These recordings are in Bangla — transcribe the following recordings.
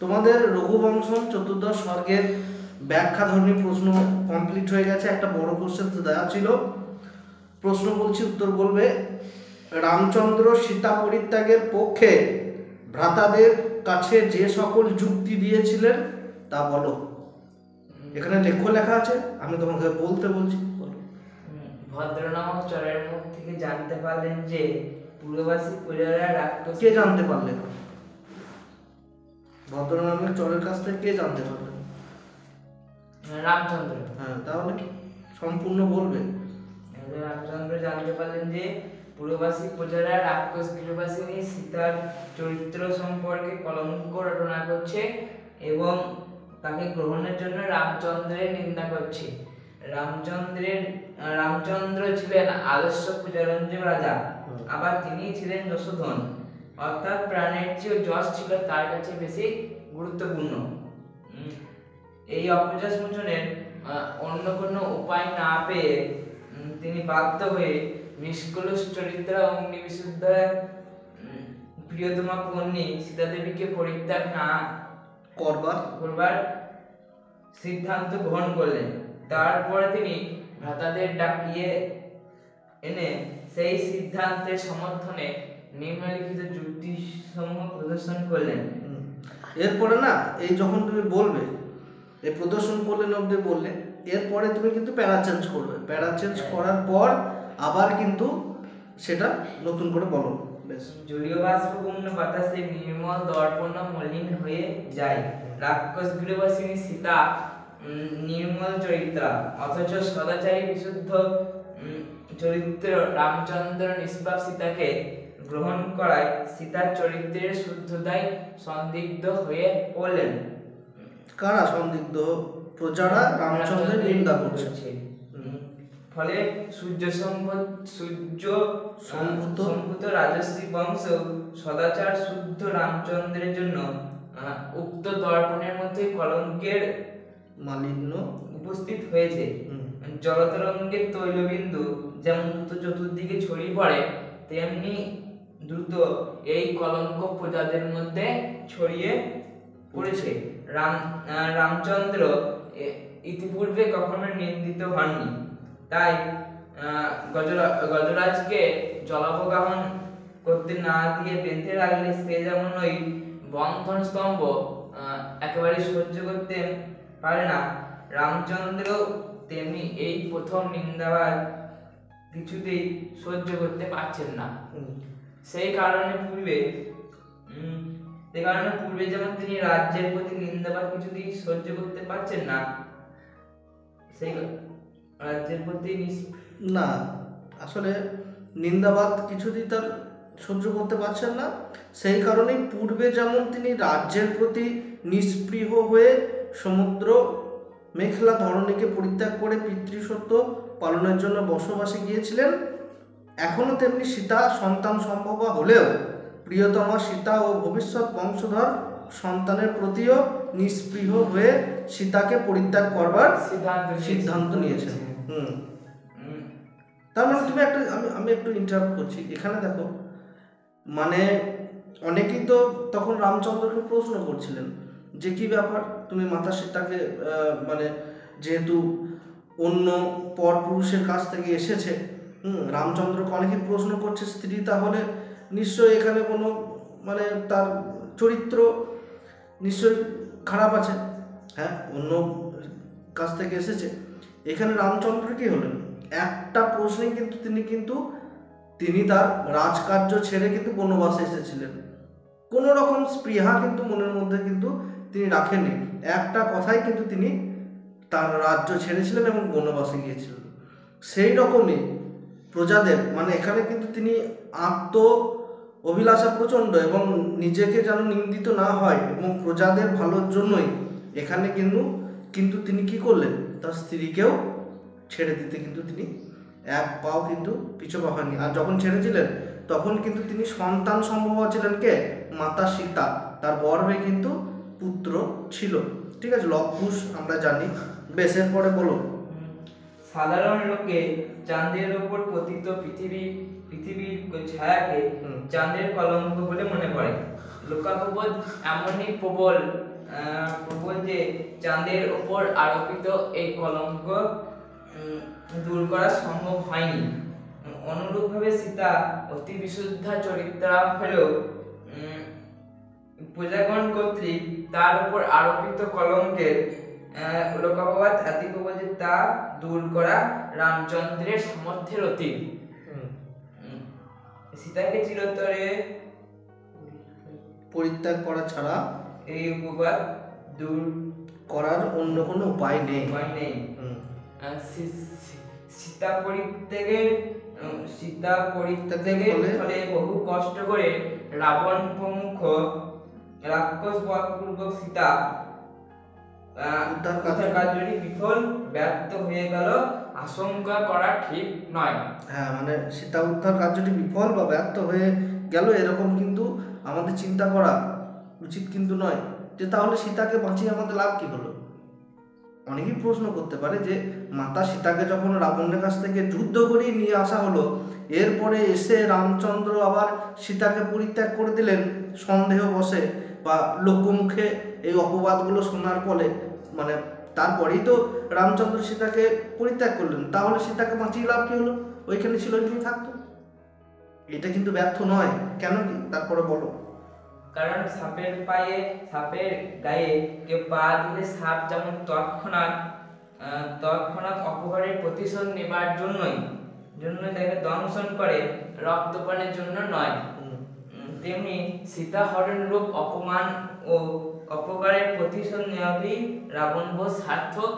তোমাদের রঘুবংশম চতুর্দশ স্বর্গের ব্যাখ্যাধর্মী প্রশ্ন কমপ্লিট হয়ে গেছে। একটা বড় কোশ্চেন দেওয়া ছিল, প্রশ্ন বলছি, উত্তর বলবে। রামচন্দ্র সীতা পরিত্যাগের পক্ষে ভ্রাতাদের কাছে যে সকল যুক্তি দিয়েছিলেন তা বলো। এখানে লেখা আছে, আমি তোমাকে বলতে বলছি, বলো। ভদ্র নামক চরের মুখ থেকে জানতে পারলেন যে পূর্ববাসী প্রজারা রাক্ষস। কে জানতে পারলেন? ভদ্র নামের চরের কাছ থেকে কে জানতে পারলেন? রামচন্দ্র। হ্যাঁ, তাহলে সম্পূর্ণ বলবে। রামচন্দ্র জানতে পারলেন যে পূর্ববাসী প্রজারা রাক্ষস গৃহবাসিনী সীতার চরিত্র সম্পর্কে কলঙ্ক রটনা করছে এবং তাকে গ্রহণের জন্য রামচন্দ্রের নিন্দা করছে। রামচন্দ্র ছিলেন আদর্শ পূজারঞ্জন রাজা, আবার তিনি ছিলেন যশোধন, অর্থাৎ প্রাণের চেয়ে যশ ছিল তার কাছে বেশি গুরুত্বপূর্ণ। এই অপযশ মোচনের অন্য কোনো উপায় না পেয়ে তিনি বাধ্য হয়ে নিষ্কলুষ চরিত্র অগ্নিবিশুদ্ধ প্রিয়তমা পত্নী সীতাদেবীকে পরিত্যাগ না করবার সিদ্ধান্ত গ্রহণ করলেন। তারপরে তিনি ভ্রাতাদের ডাকিয়ে এনে সেই সিদ্ধান্তের সমর্থনে নিম্নলিখিত যুক্তিসমূহ প্রদর্শন করলেন। এরপরে না, এই যখন তুমি বলবে, এই প্রদর্শন করলেন অব্দি বললে, এরপরে তুমি কিন্তু প্যারা চেঞ্জ করবে। প্যারা চেঞ্জ করার পর আবার কিন্তু সেটা নতুন করে বলো। বেশ। জলীয় বাষ্পপূর্ণ বাতাসে নির্মল দর্পণ মলিন হয়ে যায়। রাক্ষস গৃহবাসিনী সীতা নির্মল চরিত্রা, অথচ সদাচারী বিশুদ্ধ চরিত্র রামচন্দ্র নিষ্পাপ সীতাকে গ্রহণ করায় সীতার চরিত্রের শুদ্ধতায় সন্দিগ্ধ হয়ে পড়লেন। কারা সন্দিগ্ধ? প্রজারা রামচন্দ্রের নিন্দা করছে। ফলে সূর্য সম্ভূত রাজশ্রী বংশ সদাচার শুদ্ধ রামচন্দ্রের জন্য উক্ত দর্পণের মধ্যে কলঙ্কের মালিন্য উপস্থিত হয়েছে। জলতরঙ্গের তৈলবিন্দু যেমন দ্রুত চতুর্দিকে ছড়িয়ে পড়ে, তেমনি দ্রুত এই কলঙ্ক প্রজাদের মধ্যে ছড়িয়ে পড়েছে। রামচন্দ্র ইতিপূর্বে কখনো নিন্দিত হননি, তাই গজরাজকে জলাপগাহন করতে না দিয়ে বেঁধে রাখলে সে যেমন ওই বন্ধন স্তম্ভ একেবারে সহ্য করতে পারে না, রামচন্দ্র তেমনি এই প্রথম নিন্দাবাদ কিছুতেই সহ্য করতে পারছেন না। সেই কারণে পূর্বে যেমন তিনি রাজ্যের প্রতি নিন্দাবাদ কিছুতেই সহ্য করতে পারছেন না, সেই রাজ্যের প্রতি না, আসলে নিন্দাবাদ কিছুতেই তার সহ্য করতে পারছেন না। সেই কারণেই পূর্বে যেমন তিনি রাজ্যের প্রতি নিষ্পৃহ হয়ে সমুদ্র মেঘলা ধরণীকে পরিত্যাগ করে পিতৃসত্য পালনের জন্য বসবাসে গিয়েছিলেন, এখনও তেমনি সীতা সন্তান সম্ভবা হলেও প্রিয়তমা সীতা ও ভবিষ্যৎ বংশধর সন্তানের প্রতিও নিষ্পৃহ হয়ে সীতাকে পরিত্যাগ করবার সিদ্ধান্ত নিয়েছেন। তার মানে তুমি একটা, আমি একটু ইন্টারাপ্ট করছি এখানে, দেখো, মানে অনেকেই তো তখন রামচন্দ্রকে প্রশ্ন করছিলেন যে কি ব্যাপার, তুমি মাতা সীতাকে মানে যেহেতু অন্য পরপুরুষের কাছ থেকে এসেছে, রামচন্দ্রকে অনেকেই প্রশ্ন করছে স্ত্রী তাহলে নিশ্চয়ই এখানে কোনো মানে তার চরিত্র নিশ্চয়ই খারাপ আছে, হ্যাঁ, অন্য কাছ থেকে এসেছে। এখানে রামচন্দ্র কি হলেন? একটা প্রশ্নে কিন্তু তিনি তার রাজকার্য ছেড়ে কিন্তু বনবাসে এসেছিলেন। কোনো রকম স্পৃহা কিন্তু মনের মধ্যে কিন্তু তিনি রাখেননি। একটা কথাই কিন্তু তিনি তার রাজ্য ছেড়েছিলেন এবং বনবাসে গিয়েছিলেন। সেই রকমই প্রজাদের, মানে এখানে কিন্তু তিনি আত্ম অভিলাষা প্রচণ্ড এবং নিজেকে যেন নিন্দিত না হয় এবং প্রজাদের ভালোর জন্যই এখানে কিন্তু তিনি কি করলেন? তার স্ত্রীকেও ছেড়ে দিতে কিন্তু তিনি এক পাও কিন্তু পিছু পা হয়নি। আর যখন ছেড়েছিলেন তখন কিন্তু তিনি সন্তান সম্ভব ছিলেন কে? মাতা সীতা, তার গর্ভে কিন্তু পুত্র ছিল। ঠিক আছে, লবকুশ আমরা জানি। বেশের পরে বলো। সাধারণ লোকে চাঁদের উপর পতিত পৃথিবীর ছায়াকে চাঁদের কলঙ্ক বলে মনে করে। লোকাপবাদ এমনই প্রবল যে চাঁদের ওপর আরোপিত এই কলঙ্ক দূর করা সম্ভব হয়নি। অনুরূপভাবে সীতা অতি বিশুদ্ধা চরিত্রা হলেও প্রজাগণ কর্তৃক তার উপর আরোপিত কলঙ্কের লোকাপবাদ এত প্রবল যে তা দূর করা রামচন্দ্রের সামর্থ্যের অতীত। সীতাকে চিরতরে পরিত্যাগ করা ছাড়া এই উপবাদ দূর করার অন্য কোনো উপায় নেই। সীতা পরিত্যাগের ফলে বহু কষ্ট করে রাবণ প্রমুখ রাক্ষস বলপূর্বক সীতা উদ্ধার কার্যটি বিফল ব্যর্থ হয়ে গেল আশঙ্কা করা ঠিক নয়। হ্যাঁ, মানে সীতা উদ্ধার কার্যটি বিফল বা ব্যর্থ হয়ে গেল এরকম কিন্তু আমাদের চিন্তা করা উচিত কিন্তু নয়, যে তাহলে সীতাকে বাঁচিয়ে আমাদের লাভ কি হলো। অনেকেই প্রশ্ন করতে পারে যে মাতা সীতাকে যখন রাবণের কাছ থেকে যুদ্ধ করিয়ে নিয়ে আসা হলো, এরপরে এসে রামচন্দ্র আবার সীতাকে পরিত্যাগ করে দিলেন সন্দেহ বসে বা লোকমুখে এই অপবাদগুলো শোনার ফলে, মানে তারপরেই তো রামচন্দ্র সীতাকে পরিত্যাগ করলেন, তাহলে সীতাকে বাঁচিয়ে লাভ কি হলো, ওইখানে ছিল ওইখানে থাকতো। এটা কিন্তু ব্যর্থ নয়। কেন কি তারপরে বলো। কারণ সাপের গায়ে কেউ পা দিলে সাপ যেমন তৎক্ষণাৎ অপকারের প্রতিশোধ নেবার জন্যই তাকে দংশন করে, রক্তপানের জন্য নয়। তেমনি সীতা হরণ রূপ অপমান ও অপকারের প্রতিশোধ নেওয়াই রাবণ বধ সার্থক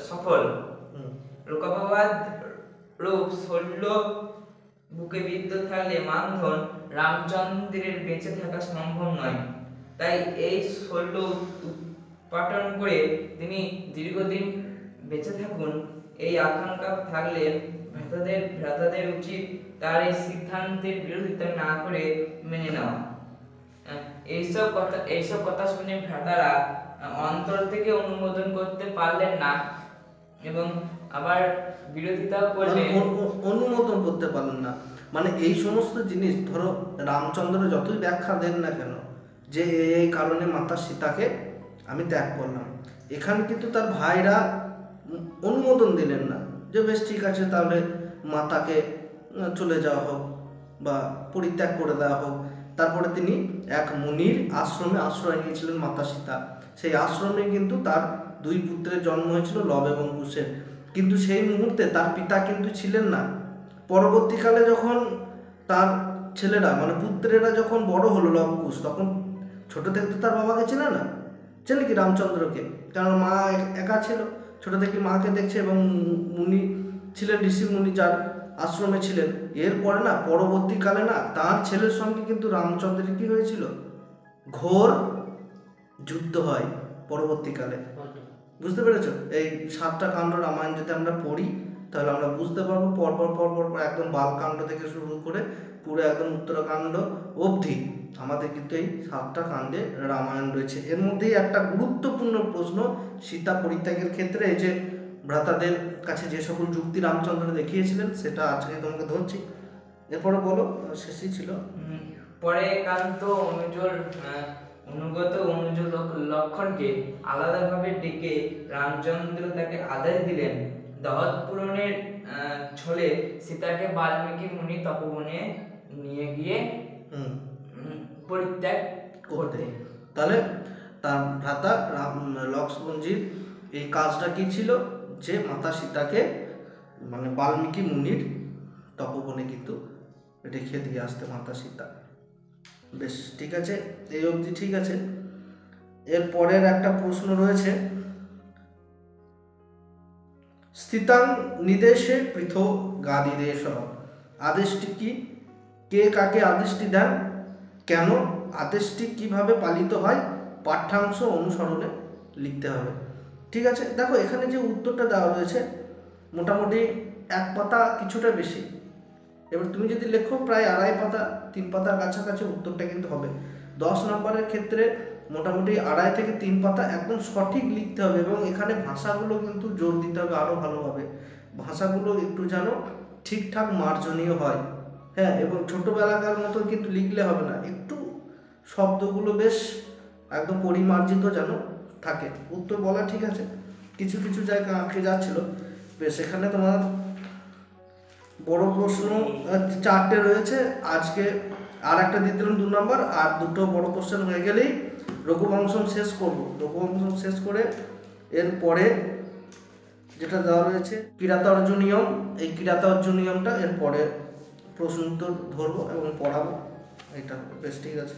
সফল। লোকাপবাদ রূপ শল্য বুকে বিদ্ধ থাকলে মানধন রামচন্দ্রের বেঁচে থাকা সম্ভব নয়। তাই এই শল্য উৎপাটন করে তিনি দীর্ঘদিন বেঁচে থাকুন এই আকাঙ্ক্ষা থাকলে ভ্রাতাদের উচিত তার এই সিদ্ধান্তের বিরোধিতা না করে মেনে নেওয়া। এইসব কথা শুনে ভ্রাতারা অন্তর থেকে অনুমোদন করতে পারলেন না এবং আবার বিরোধিতা করলেন, অনুমোদন করতে পারলেন না। মানে এই সমস্ত জিনিস ধরো রামচন্দ্র যতই ব্যাখ্যা দেন না কেন যে এই কারণে মাতা সীতাকে আমি ত্যাগ করলাম, এখানে কিন্তু তার ভাইরা অনুমোদন দিলেন না যে বেশ ঠিক আছে তাহলে মাতাকে চলে যাওয়া হোক বা পরিত্যাগ করে দেওয়া হোক। তারপরে তিনি এক মুনির আশ্রমে আশ্রয় নিয়েছিলেন মাতা সীতা। সেই আশ্রমে কিন্তু তার দুই পুত্রের জন্ম হয়েছিল, লব এবং কুশের। কিন্তু সেই মুহূর্তে তার পিতা কিন্তু ছিলেন না। পরবর্তীকালে যখন তার ছেলেরা মানে পুত্রেরা যখন বড় হলো লব কুশ, তখন ছোট থেকে তো তার বাবাকে চেনে না, চেনে কি রামচন্দ্রকে, কারণ মা একা ছিল, ছোট থেকে মাকে দেখছে এবং মুনি ছিলেন ঋষি মুনি যার আশ্রমে ছিলেন। এরপরে না পরবর্তীকালে না তার ছেলের সঙ্গে কিন্তু রামচন্দ্রের কি হয়েছিল, ঘোর যুদ্ধ হয় পরবর্তীকালে। বুঝতে পেরেছ? এই 7টা কাণ্ড রামায়ণ যদি আমরা পড়ি তাহলে আমরা বুঝতে পারবো পরপর একদম বালকাণ্ড থেকে শুরু করে পুরো একদম উত্তরাকাণ্ড অবধি আমাদের কিন্তু এই 7টা কাণ্ডে রামায়ণ রয়েছে। এর মধ্যেই একটা গুরুত্বপূর্ণ প্রশ্ন সীতা পরিত্যাগের ক্ষেত্রে এই যে ভ্রাতাদের কাছে যে সকল যুক্তি রামচন্দ্র দেখিয়েছিলেন সেটা আজকে তোমাকে ধরছি। এরপরে বলো, শেষই ছিল। পরে একান্ত অনুগত অনুজ লক্ষণকে আলাদাভাবে ডেকে রামচন্দ্র তাকে আদেশ দিলেন দাওয়াত পূরণের ছলে সীতাকে বাল্মীকি মুনি তপবনে নিয়ে গিয়ে পরিত্যাগ করতে। তাহলে তার ভ্রাতা লক্ষ্মণজির এই কাজটা কি ছিল, যে মাতা সীতাকে মানে বাল্মীকি মুনির তপবনে কিন্তু রেখে দিয়ে আসতে মাতা সীতা। বেশ ঠিক আছে, এই অবধি ঠিক আছে। এর পরের একটা প্রশ্ন রয়েছে, স্থিতাং নিদেশে পৃথক গাদিদেশ, আদেশটি কি, কে কাকে আদেশটি দেন, কেন, আদেশটি কিভাবে পালিত হয়, পাঠ্যাংশ অনুসরণে লিখতে হবে। ঠিক আছে, দেখো এখানে যে উত্তরটা দেওয়া রয়েছে মোটামুটি 1 পাতা কিছুটা বেশি। এবার তুমি যদি লেখো প্রায় 2.5 পাতা 3 পাতার কাছাকাছি উত্তরটা কিন্তু হবে। 10 নম্বরের ক্ষেত্রে মোটামুটি 2.5 থেকে 3 পাতা একদম সঠিক লিখতে হবে এবং এখানে ভাষাগুলো কিন্তু জোর দিতে হবে আরও ভালোভাবে। ভাষাগুলো একটু যেন ঠিকঠাক মার্জনীয় হয়, হ্যাঁ, এবং ছোটোবেলাকার মতো কিন্তু লিখলে হবে না, একটু শব্দগুলো বেশ একদম পরিমার্জিত যেন থাকে। উত্তর বলা ঠিক আছে, কিছু কিছু জায়গা আটকে যাচ্ছিল। বেশ, এখানে তোমার বড় প্রশ্ন 4টে রয়েছে। আজকে আর একটা দিয়ে দিলাম 2 নম্বর, আর 2টো বড় কোশ্চেন হয়ে গেলেই রঘুবংশম শেষ করব। রঘুবংশম শেষ করে এরপরে যেটা দেওয়া রয়েছে কিরাতার্য নিয়ম, এই কিরাতার্য নিয়মটা এরপরে প্রশ্ন উত্তর ধরবো এবং পড়াবো। এটা বেশ, ঠিক আছে।